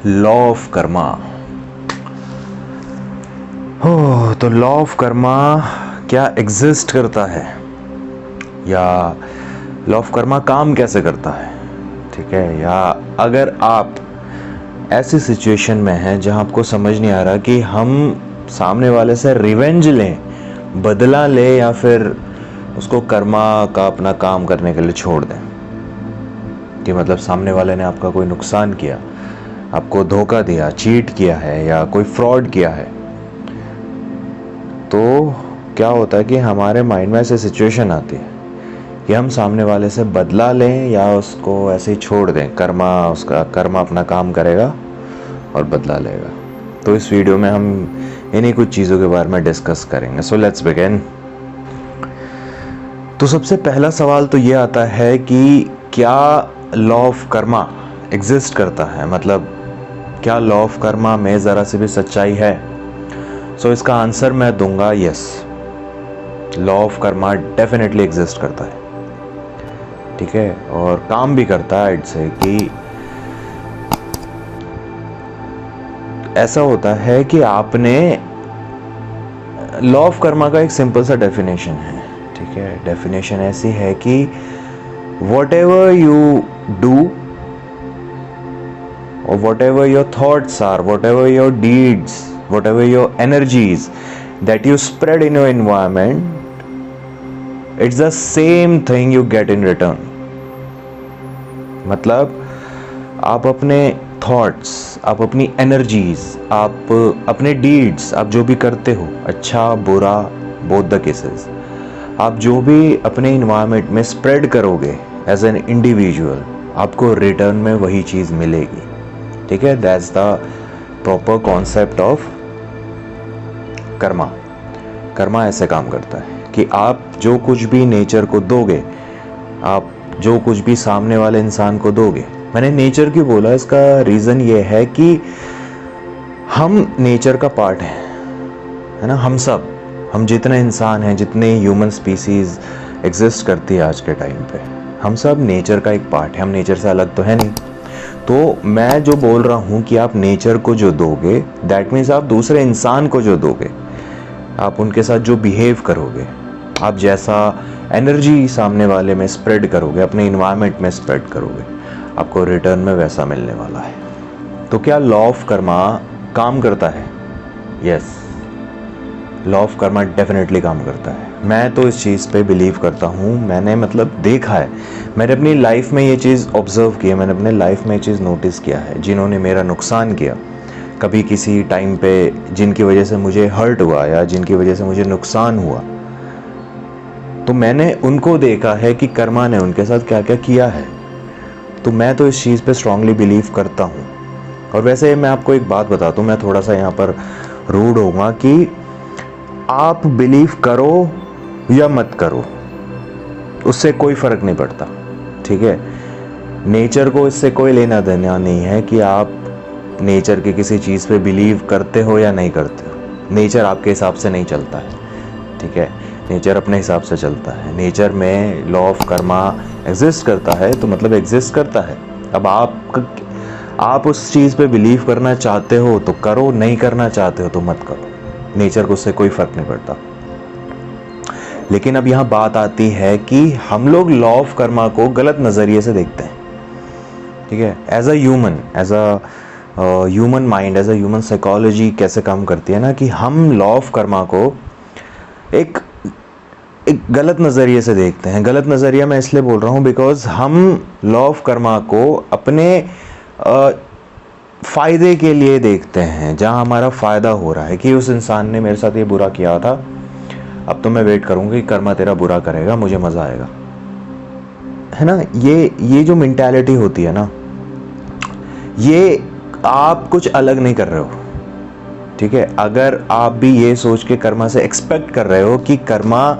Law of Karma. हो तो law of Karma क्या एग्जिस्ट करता है, या लॉ ऑफ कर्मा काम कैसे करता है, ठीक है। या अगर आप ऐसी सिचुएशन में हैं जहां आपको समझ नहीं आ रहा कि हम सामने वाले से रिवेंज लें, बदला लें, या फिर उसको कर्मा का अपना काम करने के लिए छोड़ दें, कि मतलब सामने वाले ने आपका कोई नुकसान किया, आपको धोखा दिया, चीट किया है या कोई फ्रॉड किया है, तो क्या होता है कि हमारे माइंड में ऐसी सिचुएशन आती है कि हम सामने वाले से बदला लें या उसको ऐसे ही छोड़ दें। उसका कर्मा अपना काम करेगा और बदला लेगा। तो इस वीडियो में हम इन्हीं कुछ चीज़ों के बारे में डिस्कस करेंगे। So let's begin. तो सबसे पहला सवाल तो ये आता है कि क्या लॉ ऑफ कर्मा एग्जिस्ट करता है, मतलब क्या लॉ ऑफ कर्मा में ज़रा सी भी सच्चाई है। सो इसका आंसर मैं दूंगा yes, law of Karma definitely exist करता है, ठीक है, और काम भी करता है। से कि ऐसा होता है कि आपने लॉ ऑफ कर्मा का एक सिंपल सा डेफिनेशन है, ठीक है। डेफिनेशन ऐसी है कि वॉट एवर यू डू और whatever your thoughts are, whatever your deeds, whatever your energies that you spread in your environment, it's the same thing you get in return. मतलब आप अपने thoughts, आप अपनी energies, आप अपने deeds, आप जो भी करते हो, अच्छा बुरा, बोथ द केसेस, आप जो भी अपने इन्वायरमेंट में स्प्रेड करोगे एज एन इंडिविजुअल, आपको रिटर्न में वही चीज़ मिलेगी, ठीक है। That's the proper concept of Karma. Karma ऐसे काम करता है कि आप जो कुछ भी नेचर को दोगे, आप जो कुछ भी सामने वाले इंसान को दोगे, मैंने नेचर क्यों बोला, इसका रीज़न ये है कि हम नेचर का पार्ट हैं, है ना। हम जितने इंसान हैं, जितने ह्यूमन स्पीसीज एग्जिस्ट करती है आज के टाइम पे, हम सब नेचर का एक पार्ट है, हम नेचर से अलग तो है नहीं। तो मैं जो बोल रहा हूँ कि आप नेचर को जो दोगे, दैट मीन्स आप दूसरे इंसान को जो दोगे, आप उनके साथ जो बिहेव करोगे, आप जैसा एनर्जी सामने वाले में स्प्रेड करोगे, अपने इन्वायरमेंट में स्प्रेड करोगे, आपको रिटर्न में वैसा मिलने वाला है। तो क्या लॉ ऑफ कर्मा काम करता है? Yes, law of Karma definitely काम करता है। मैं तो इस चीज़ पे बिलीव करता हूँ। मैंने मतलब देखा है, मैंने अपनी लाइफ में ये चीज़ ऑब्जर्व की है, मैंने अपने लाइफ में ये चीज़ नोटिस किया है। जिन्होंने मेरा नुकसान किया कभी किसी टाइम पे, जिनकी वजह से मुझे हर्ट हुआ या जिनकी वजह से मुझे नुकसान हुआ, तो मैंने उनको देखा है कि कर्मा ने उनके साथ क्या क्या किया है। तो मैं तो इस चीज़ पे स्ट्रांगली बिलीव करता हूँ। और वैसे मैं आपको एक बात बताता हूँ, मैं थोड़ा सा यहाँ पर रूड होऊंगा कि आप बिलीव करो या मत करो, उससे कोई फ़र्क नहीं पड़ता, ठीक है। नेचर को इससे कोई लेना देना नहीं है कि आप नेचर की किसी चीज़ पे बिलीव करते हो या नहीं करते हो। नेचर आपके हिसाब से नहीं चलता है, ठीक है। नेचर अपने हिसाब से चलता है। नेचर में लॉ ऑफ कर्मा एग्जिस्ट करता है, तो मतलब एग्जिस्ट करता है। अब आप उस चीज़ पे बिलीव करना चाहते हो तो करो, नहीं करना चाहते हो तो मत करो। नेचर को उससे कोई फ़र्क नहीं पड़ता। लेकिन अब यहाँ बात आती है कि हम लोग लॉ ऑफ कर्मा को गलत नज़रिए से देखते हैं, ठीक है। As a human mind, as a human psychology कैसे काम करती है ना, कि हम लॉ ऑफ कर्मा को एक गलत नज़रिए से देखते हैं। गलत नज़रिया मैं इसलिए बोल रहा हूँ बिकॉज हम लॉ ऑफ कर्मा को अपने फ़ायदे के लिए देखते हैं। जहाँ हमारा फ़ायदा हो रहा है कि उस इंसान ने मेरे साथ ये बुरा किया था, अब तो मैं वेट करूँगा कि कर्मा तेरा बुरा करेगा, मुझे मज़ा आएगा, है ना। ये जो मेंटालिटी होती है ना, ये आप कुछ अलग नहीं कर रहे हो, ठीक है। अगर आप भी ये सोच के कर्मा से एक्सपेक्ट कर रहे हो कि कर्मा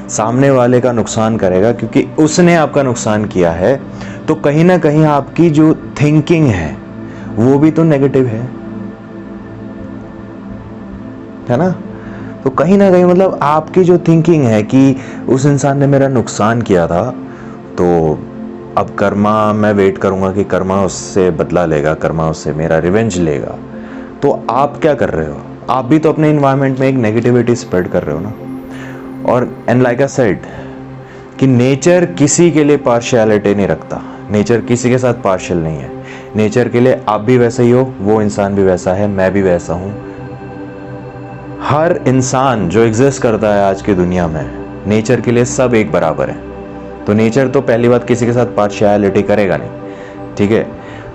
सामने वाले का नुकसान करेगा क्योंकि उसने आपका नुकसान किया है, तो कहीं ना कहीं आपकी जो थिंकिंग है वो भी तो नेगेटिव है ना। तो कहीं ना कहीं मतलब आपकी जो थिंकिंग है कि उस इंसान ने मेरा नुकसान किया था, तो अब कर्मा, मैं वेट करूँगा कि कर्मा उससे बदला लेगा, कर्मा उससे मेरा रिवेंज लेगा, तो आप क्या कर रहे हो? आप भी तो अपने इन्वायरमेंट में एक नेगेटिविटी स्प्रेड कर रहे हो ना। और एंड लाइक आई सेड कि नेचर किसी के लिए पार्शियलिटी नहीं रखता, नेचर किसी के साथ पार्शियल नहीं है। नेचर के लिए आप भी वैसे ही हो, वो इंसान भी वैसा है, मैं भी वैसा हूँ। हर इंसान जो एग्जिस्ट करता है आज की दुनिया में, नेचर के लिए सब एक बराबर है। तो नेचर तो पहली बात किसी के साथ पार्शियलिटी करेगा नहीं, ठीक है।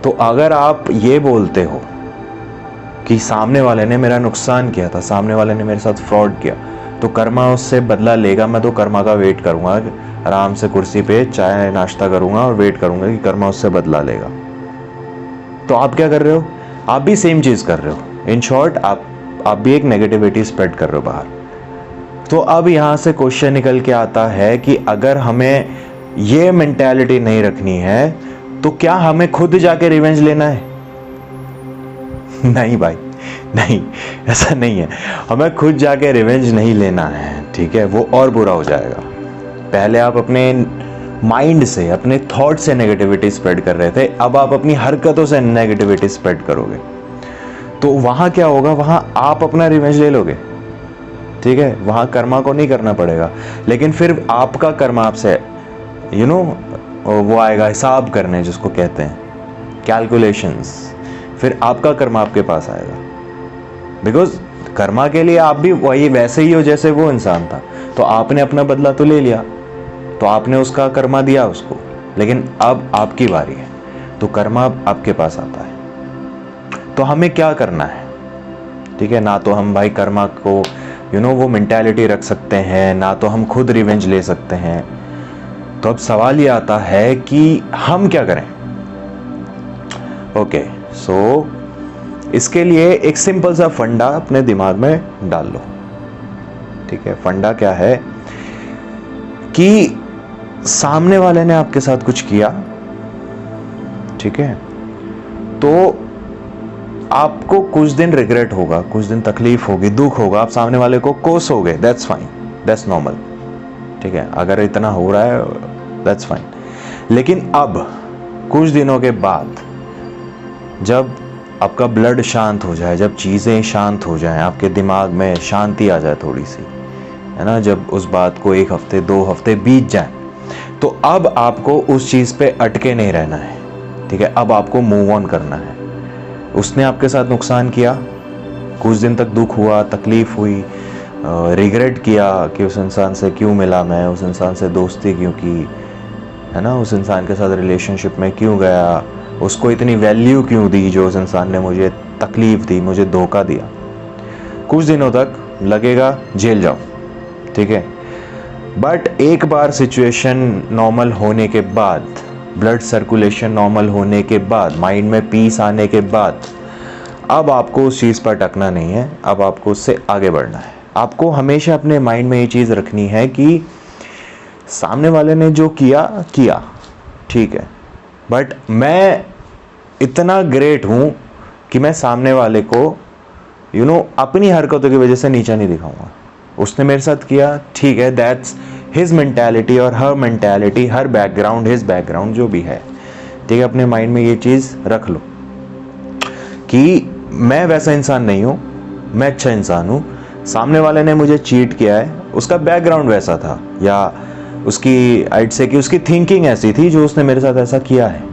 तो अगर आप ये बोलते हो कि सामने वाले ने मेरा नुकसान किया था, सामने वाले ने मेरे साथ फ्रॉड किया, तो कर्मा उससे बदला लेगा, मैं तो कर्मा का वेट करूंगा, आराम से कुर्सी पे चाय नाश्ता करूंगा और वेट करूंगा कि कर्मा उससे बदला लेगा। तो आप क्या कर रहे हो? आप भी सेम चीज कर रहे हो। इन शॉर्ट आप भी एक नेगेटिविटी स्प्रेड कर रहे हो बाहर। तो अब यहां से क्वेश्चन निकल के आता है कि अगर हमें ये मेंटालिटी नहीं रखनी है तो क्या हमें खुद जाके रिवेंज लेना है? नहीं भाई, नहीं, ऐसा नहीं है। हमें खुद जाके रिवेंज नहीं लेना है, ठीक है, वो और बुरा हो जाएगा। पहले आप अपने माइंड से, अपने थॉट से नेगेटिविटी स्प्रेड कर रहे थे, अब आप अपनी हरकतों से नेगेटिविटी स्प्रेड करोगे, तो वहां क्या होगा? वहां आप अपना रिवेंज ले लोगे, ठीक है, वहां कर्मा को नहीं करना पड़ेगा। लेकिन फिर आपका कर्मा आपसे वो आएगा हिसाब करने, जिसको कहते हैं कैलकुलेशंस। फिर आपका कर्मा आपके पास आएगा, बिकॉज कर्मा के लिए आप भी वही वैसे ही हो जैसे वो इंसान था। तो आपने अपना बदला तो ले लिया, तो आपने उसका कर्मा दिया उसको, लेकिन अब आपकी बारी है, तो कर्मा आपके पास आता है। तो हमें क्या करना है? ठीक है, ना तो हम भाई कर्मा को वो मेंटालिटी रख सकते हैं, ना तो हम खुद रिवेंज ले सकते हैं। तो अब सवाल ये आता है कि हम क्या करें? ओके, सो इसके लिए एक सिंपल सा फंडा अपने दिमाग में डाल लो, ठीक है। फंडा क्या है कि सामने वाले ने आपके साथ कुछ किया, ठीक है, तो आपको कुछ दिन रिग्रेट होगा, कुछ दिन तकलीफ होगी, दुख होगा, आप सामने वाले को कोसोगे, दैट्स फाइन, दैट्स नॉर्मल, ठीक है। अगर इतना हो रहा है दैट्स फाइन। लेकिन अब कुछ दिनों के बाद जब आपका ब्लड शांत हो जाए, जब चीज़ें शांत हो जाएं, आपके दिमाग में शांति आ जाए थोड़ी सी, है ना, जब उस बात को 1 हफ्ते 2 हफ्ते बीत जाए, तो अब आपको उस चीज़ पे अटके नहीं रहना है, ठीक है। अब आपको मूव ऑन करना है। उसने आपके साथ नुकसान किया, कुछ दिन तक दुख हुआ, तकलीफ हुई, रिग्रेट किया कि उस इंसान से क्यों मिला मैं, उस इंसान से दोस्ती क्यों की, है ना, उस इंसान के साथ रिलेशनशिप में क्यों गया, उसको इतनी वैल्यू क्यों दी जो उस इंसान ने मुझे तकलीफ दी, मुझे धोखा दिया। कुछ दिनों तक लगेगा जेल जाओ, ठीक है। बट एक बार सिचुएशन नॉर्मल होने के बाद, ब्लड सर्कुलेशन नॉर्मल होने के बाद, माइंड में पीस आने के बाद, अब आपको उस चीज़ पर अटकना नहीं है, अब आपको उससे आगे बढ़ना है। आपको हमेशा अपने माइंड में ये चीज़ रखनी है कि सामने वाले ने जो किया, ठीक है, बट मैं इतना ग्रेट हूँ कि मैं सामने वाले को अपनी हरकतों की वजह से नीचा नहीं दिखाऊंगा। उसने मेरे साथ किया, ठीक है, दैट्स हिज मेंटालिटी और हर मेंटालिटी, हर बैकग्राउंड, हिज बैकग्राउंड जो भी है, ठीक है। अपने माइंड में ये चीज़ रख लो कि मैं वैसा इंसान नहीं हूँ, मैं अच्छा इंसान हूँ। सामने वाले ने मुझे चीट किया है, उसका बैकग्राउंड वैसा था, या उसकी आइड से कि उसकी थिंकिंग ऐसी थी जो उसने मेरे साथ ऐसा किया है।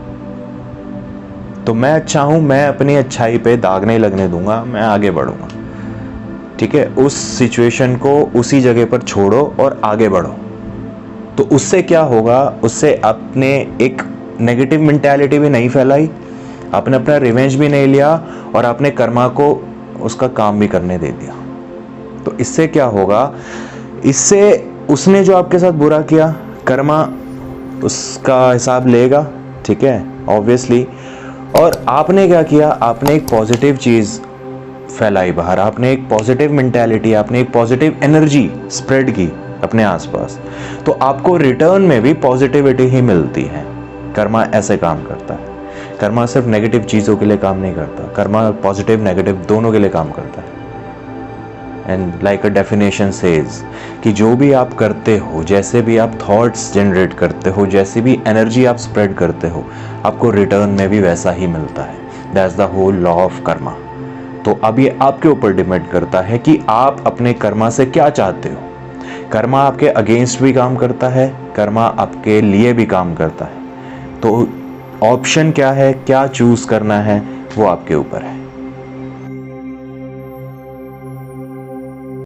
तो मैं अच्छा हूँ, मैं अपनी अच्छाई पे दाग नहीं लगने दूंगा, मैं आगे बढ़ूंगा, ठीक है। उस सिचुएशन को उसी जगह पर छोड़ो और आगे बढ़ो। तो उससे क्या होगा? उससे आपने एक नेगेटिव मेंटालिटी भी नहीं फैलाई, आपने अपना रिवेंज भी नहीं लिया, और आपने कर्मा को उसका काम भी करने दे दिया। तो इससे क्या होगा? इससे उसने जो आपके साथ बुरा किया, कर्मा उसका हिसाब लेगा, ठीक है, ऑब्वियसली। और आपने क्या किया? आपने एक पॉजिटिव चीज़ फैलाई बाहर, आपने एक पॉजिटिव मेंटालिटी, आपने एक पॉजिटिव एनर्जी स्प्रेड की अपने आसपास, तो आपको रिटर्न में भी पॉजिटिविटी ही मिलती है। कर्मा ऐसे काम करता है। कर्मा सिर्फ नेगेटिव चीज़ों के लिए काम नहीं करता, कर्मा पॉजिटिव नेगेटिव दोनों के लिए काम करता है। And like a definition says कि जो भी आप करते हो, जैसे भी आप थॉट्स जनरेट करते हो, जैसे भी एनर्जी आप स्प्रेड करते हो, आपको रिटर्न में भी वैसा ही मिलता है। That's the whole law of karma. तो अब ये आपके ऊपर डिपेंड करता है कि आप अपने कर्मा से क्या चाहते हो। कर्मा आपके अगेंस्ट भी काम करता है, कर्मा आपके लिए भी काम करता है। तो ऑप्शन क्या है, क्या चूज करना है, वो आपके ऊपर है।